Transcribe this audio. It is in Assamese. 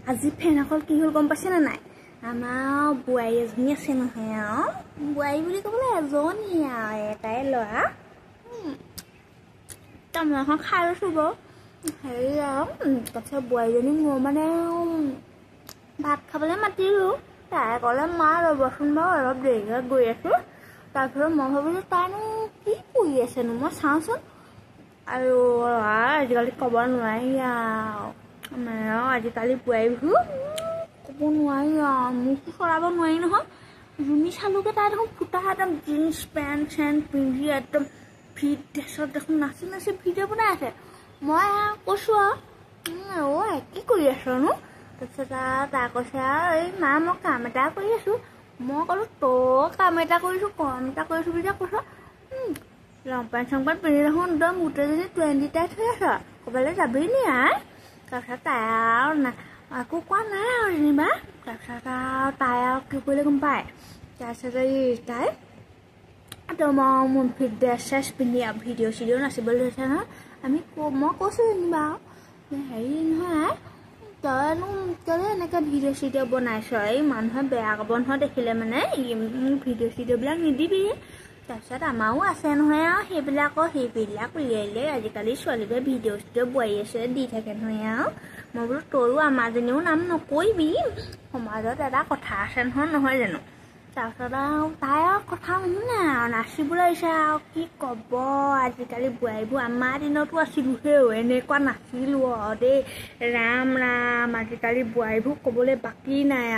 আজি ফেন অকল কি হ'ল গম পাইছে না নাই আমাৰ বুৱাই এজনী আছে নহয় বুৱাই বুলি ক'বলৈ এজনী এটাই ল'ৰা তামোলখন খাই লৈছোঁ বাৰু হেৰি তাৰপিছত বুৱাইজনী মোৰ মানে ভাত খাবলৈ মাতিলোঁ তাই ক'লে মা ৰ'বচোন বাৰু অলপ দেৰিকৈ গৈ আছোঁ তাৰপিছত মই ভাবিলোঁ তাইনো কি কৰি আছেনো মই চাওঁচোন আৰু আজিকালি ক'ব নোৱাৰি আজিকালি বুৱাইবোৰ ক'ব নোৱাৰি মুখটো চলাব নোৱাৰি নহয় জুমি চালোগৈ তাই দেখোন ফুটা একদম জিন্স পেণ্ট চেণ্ট পিন্ধি একদম ফিট ড্ৰেছত দেখোন নাচি নাচি ভিডিঅ' বনাই আছে মই কৈছোঁ কি কৰি আছনো তাৰপিছত তাই কৈছে এই মা মই কাম এটা কৰি আছোঁ মই ক'লোঁ তই কাম এটা কৰিছোঁ বুলি কৈছ লং পেণ্ট চং পেণ্ট পিন্ধি দেখোন একদম গোটেইজনী 20 টাইট হৈ আছ ক'ৰবালৈ যাবি নি তাৰপিছত তাই একো কোৱা নাই আৰু যেনিবা তাৰপিছত তাই কি কৰিলে গম পায় তাৰপিছত তাই মই মোৰ ফিট ড্ৰেছ চেছ পিন্ধি ভিডিঅ' চিডিঅ' নাচিবলৈ লৈছে নহয় মই কৈছোঁ যেনিবা হেৰি নহয় তইনো কেলৈ এনেকৈ ভিডিঅ' চিডিঅ' বনাইছ এই মানুহে বেয়া ক'ব নহয় দেখিলে মানে ভিডিঅ' চিডিঅ'বিলাক নিদিবি তাৰপিছত আমাৰো আছে নহয় সেইবিলাক উলিয়াই আজিকালি ছোৱালীবোৰে ভিডিঅ' চিডিঅ' বোৱাৰী আছে দি থাকে নহয় মই বোলো তয়ো আমাৰজনীও নাম নকৰিবি সমাজত এটা কথা আছে নহয় জানো তাৰপিছত তাই কথা নুশুনে নাচিবলৈ আহিছে কি ক'ব আজিকালি বোৱাৰীবোৰ আমাৰ দিনতো আছিলোঁ এনেকুৱা নাছিলোঁ দেই ৰাম আজিকালি বোৱাৰীবোৰ ক'বলৈ বাকী নাই